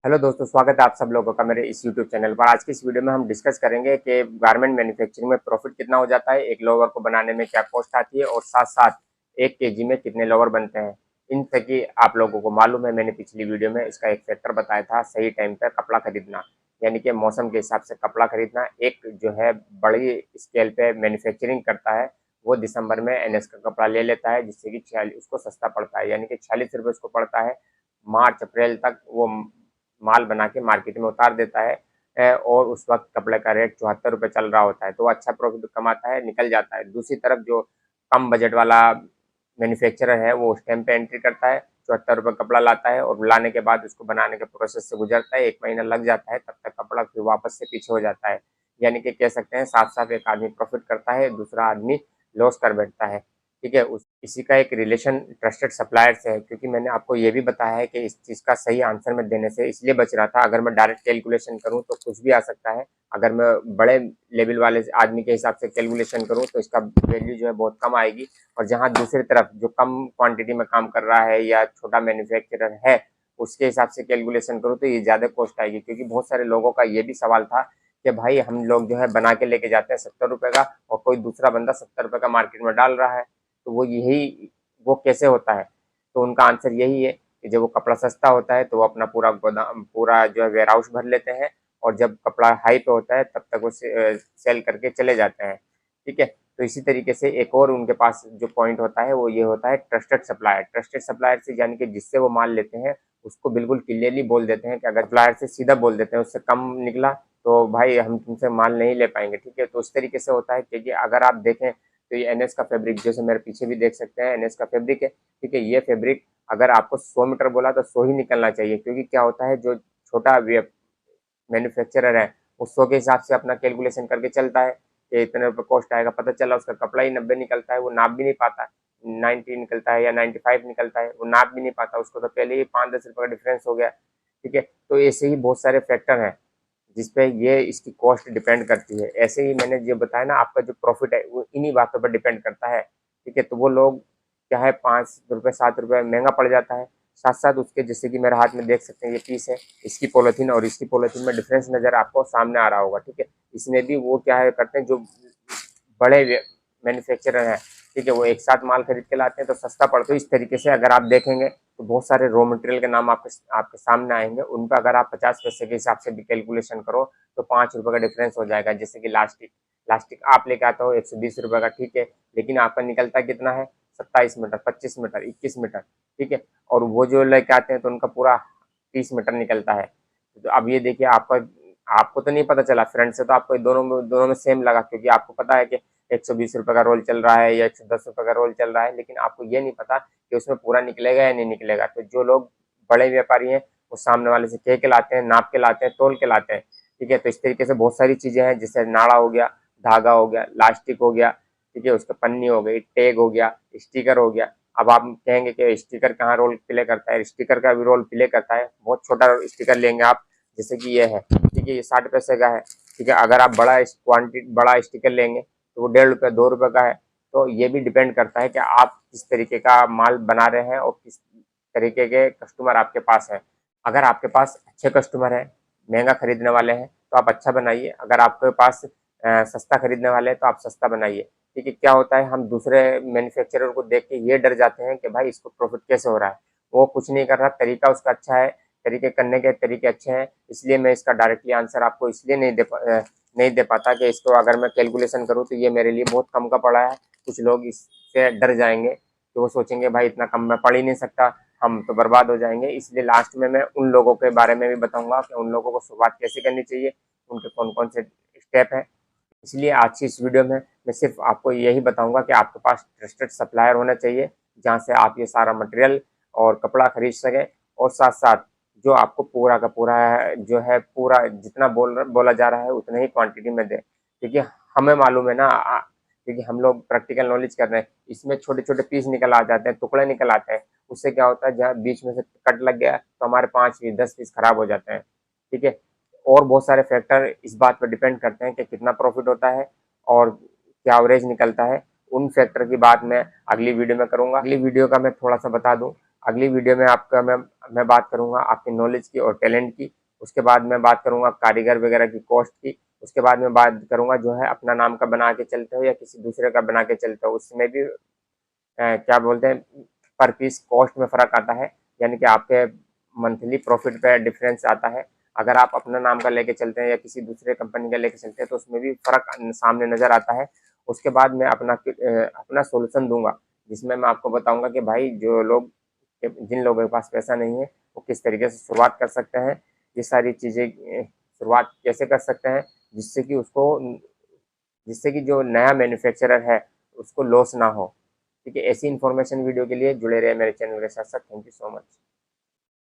Hello दोस्तों, स्वागत है आप सब लोगों का मेरे इस यूट्यूब चैनल पर। आज की इस वीडियो में हम डिस्कस करेंगे कि गारमेंट मैन्युफैक्चरिंग में प्रॉफिट कितना हो जाता है, एक लोवर को बनाने में क्या कॉस्ट आती है और साथ साथ 1 केजी में कितने लोवर बनते हैं। इन तक की आप लोगों को मालूम है, मैंने पिछली वीडियो में इसका एक फैक्टर बताया था, सही टाइम पर कपड़ा खरीदना, यानी कि मौसम के हिसाब से कपड़ा खरीदना। एक जो है बड़ी स्केल पे मैन्युफैक्चरिंग करता है, वो दिसंबर में एनएस का कपड़ा ले लेता है, जिससे कि 46 उसको सस्ता पड़ता है, यानी कि 46 रुपये उसको पड़ता है। मार्च अप्रैल तक वो माल बना के मार्केट में उतार देता है और उस वक्त कपड़े का रेट 74 रुपये चल रहा होता है, तो वो अच्छा प्रॉफिट कमाता है, निकल जाता है। दूसरी तरफ जो कम बजट वाला मैन्युफैक्चरर है, वो उस टाइम पे एंट्री करता है, 74 रुपये कपड़ा लाता है और लाने के बाद उसको बनाने के प्रोसेस से गुजरता है, 1 महीना लग जाता है, तब तक कपड़ा फिर वापस से पीछे हो जाता है। यानी कि कह सकते हैं साफ साफ एक आदमी प्रॉफिट करता है, दूसरा आदमी लॉस कर बैठता है। ठीक है, उस इसी का एक रिलेशन ट्रस्टेड सप्लायर से है, क्योंकि मैंने आपको ये भी बताया है कि इस चीज़ का सही आंसर मैं देने से इसलिए बच रहा था। अगर मैं डायरेक्ट कैलकुलेशन करूँ तो कुछ भी आ सकता है, अगर मैं बड़े लेवल वाले आदमी के हिसाब से कैलकुलेशन करूँ तो इसका वैल्यू जो है बहुत कम आएगी। और जहाँ दूसरी तरफ जो कम क्वांटिटी में काम कर रहा है या छोटा मैन्युफैक्चरर है, उसके हिसाब से कैलकुलेशन करूँ तो ये ज़्यादा कॉस्ट आएगी। क्योंकि बहुत सारे लोगों का ये भी सवाल था कि भाई हम लोग जो है बना के लेके जाते हैं 70 रुपये का, और कोई दूसरा बंदा 70 रुपये का मार्केट में डाल रहा है, तो वो कैसे होता है। तो उनका आंसर यही है कि जब वो कपड़ा सस्ता होता है तो वो अपना पूरा गोदाम, पूरा जो है वेयर हाउस भर लेते हैं, और जब कपड़ा हाई पे होता है तब तक वो सेल करके चले जाते हैं। ठीक है, तो इसी तरीके से एक और उनके पास जो पॉइंट होता है वो ये होता है ट्रस्टेड सप्लायर। ट्रस्टेड सप्लायर से यानी कि जिससे वो माल लेते हैं उसको बिल्कुल क्लियरली बोल देते हैं कि अगर सप्लायर से सीधा बोल देते हैं उससे कम निकला तो भाई हम तुमसे माल नहीं ले पाएंगे। ठीक है, तो उस तरीके से होता है, क्योंकि अगर आप देखें तो ये एनएस का फैब्रिक, जैसे मेरे पीछे भी देख सकते हैं, एनएस का फैब्रिक है। ठीक है, ये फैब्रिक अगर आपको 100 मीटर बोला तो 100 ही निकलना चाहिए, क्योंकि क्या होता है जो छोटा मैन्युफैक्चरर है वो 100 के हिसाब से अपना कैलकुलेशन करके चलता है कि इतने रुपये कॉस्ट आएगा, पता चला उसका कपड़ा ही 90 निकलता है, वो नाप भी नहीं पाता। 90 निकलता है या 95 निकलता है, वो नाप भी नहीं पाता, उसको तो पहले ही 5-10 रुपये का डिफरेंस हो गया। ठीक है, तो ऐसे ही बहुत सारे फैक्टर हैं जिसपे ये इसकी कॉस्ट डिपेंड करती है। ऐसे ही मैंने जो बताया ना, आपका जो प्रॉफिट है वो इन्हीं बातों पर डिपेंड करता है। ठीक है, तो वो लोग क्या है 5 रुपये 7 रुपये महंगा पड़ जाता है। साथ साथ उसके, जैसे कि मेरे हाथ में देख सकते हैं ये पीस है, इसकी पॉलिथीन और इसकी पॉलिथीन में डिफरेंस नज़र आपको सामने आ रहा होगा। ठीक है, इसमें भी वो क्या है करते हैं, जो बड़े मैन्युफैक्चरर हैं, ठीक है, वो एक साथ माल खरीद के लाते हैं तो सस्ता पड़ता है। इस तरीके से अगर आप देखेंगे तो बहुत सारे रॉ मटेरियल के नाम आपके आपके सामने आएंगे, उन पर अगर आप 50 पैसे के हिसाब से भी कैलकुलेशन करो तो 5 रुपये का डिफरेंस हो जाएगा। जैसे कि लास्टिक लास्टिक आप लेके आता हो 120 रुपये का, ठीक है, लेकिन आपका निकलता कितना है, 27 मीटर, 25 मीटर, 21 मीटर। ठीक है, और वो जो लेके आते हैं तो उनका पूरा 30 मीटर निकलता है। तो अब ये देखिए, आपका आपको तो नहीं पता चला, फ्रंट से तो आपको दोनों में सेम लगा, क्योंकि आपको पता है कि 120 रुपये का रोल चल रहा है या 110 रुपये का रोल चल रहा है, लेकिन आपको ये नहीं पता कि उसमें पूरा निकलेगा या नहीं निकलेगा। तो जो लोग बड़े व्यापारी हैं वो सामने वाले से कह के लाते हैं, नाप के लाते हैं, तोल के लाते हैं। ठीक है, तो इस तरीके से बहुत सारी चीजें हैं, जैसे नाड़ा हो गया, धागा हो गया, लास्टिक हो गया, ठीक है, उसका पन्नी हो गई, टैग हो गया, स्टिकर हो गया। अब आप कहेंगे कि स्टिकर कहाँ रोल प्ले करता है, स्टिकर का भी रोल प्ले करता है। बहुत छोटा स्टिकर लेंगे आप, जैसे कि ये है, ठीक है, ये 60 पैसे का है। ठीक है, अगर आप बड़ा स्टिकर लेंगे तो वो 1.5 रुपये 2 रुपये का है। तो ये भी डिपेंड करता है कि आप किस तरीके का माल बना रहे हैं और किस तरीके के कस्टमर आपके पास है। अगर आपके पास अच्छे कस्टमर हैं, महंगा खरीदने वाले हैं, तो आप अच्छा बनाइए। अगर आपके पास सस्ता खरीदने वाले हैं तो आप सस्ता बनाइए। ठीक है, क्या होता है, हम दूसरे मैन्युफैक्चरर को देख के ये डर जाते हैं कि भाई इसको प्रॉफिट कैसे हो रहा है। वो कुछ नहीं कर रहा, तरीका उसका अच्छा है, तरीके करने के तरीके अच्छे हैं। इसलिए मैं इसका डायरेक्टली आंसर आपको इसलिए नहीं दे पाता कि इसको अगर मैं कैलकुलेशन करूँ तो ये मेरे लिए बहुत कम का पड़ा है। कुछ लोग इससे डर जाएंगे, तो वो सोचेंगे भाई इतना कम मैं पढ़ ही नहीं सकता, हम तो बर्बाद हो जाएंगे। इसलिए लास्ट में मैं उन लोगों के बारे में भी बताऊंगा कि उन लोगों को शुरुआत कैसे करनी चाहिए, उनके कौन कौन से स्टेप हैं। इसलिए आज की इस वीडियो में मैं सिर्फ आपको यही बताऊंगा कि आपके पास ट्रस्टेड सप्लायर होना चाहिए, जहाँ से आप ये सारा मटेरियल और कपड़ा खरीद सकें, और साथ साथ जो आपको पूरा का पूरा जो है, पूरा जितना बोला जा रहा है उतना ही क्वांटिटी में दे। क्योंकि हमें मालूम है ना, क्योंकि हम लोग प्रैक्टिकल नॉलेज कर रहे हैं, इसमें छोटे छोटे पीस निकल आ जाते हैं, टुकड़े निकल आते हैं। उससे क्या होता है, जहाँ बीच में से कट लग गया तो हमारे 5 पीस 10 पीस खराब हो जाते हैं। ठीक है, और बहुत सारे फैक्टर इस बात पर डिपेंड करते हैं कि कितना प्रॉफिट होता है और क्या एवरेज निकलता है। उन फैक्टर की बात मैं अगली वीडियो में करूंगा। अगली वीडियो का मैं थोड़ा सा बता दूं अगली वीडियो में आपका मैं बात करूंगा आपकी नॉलेज की और टैलेंट की। उसके बाद मैं बात करूंगा कारीगर वगैरह की कॉस्ट की। उसके बाद मैं बात करूंगा जो है अपना नाम का बना के चलते हो या किसी दूसरे का बना के चलते हो, उसमें भी क्या बोलते हैं पर पीस कॉस्ट में फ़र्क आता है, यानी कि आपके मंथली प्रॉफिट पे डिफरेंस आता है। अगर आप अपना नाम का लेके चलते हैं या किसी दूसरे कंपनी का लेके चलते हैं तो उसमें भी फ़र्क सामने नज़र आता है। उसके बाद मैं अपना सॉल्यूशन दूंगा, जिसमें मैं आपको बताऊंगा कि भाई जो लोग जिन लोगों के पास पैसा नहीं है वो किस तरीके से शुरुआत कर सकते हैं, ये सारी चीज़ें शुरुआत कैसे कर सकते हैं जिससे कि उसको जिससे कि जो नया मैन्युफैक्चरर है उसको लॉस ना हो। ठीक है, ऐसी इन्फॉर्मेशन वीडियो के लिए जुड़े रहे मेरे चैनल के साथ साथ। Thank you so much.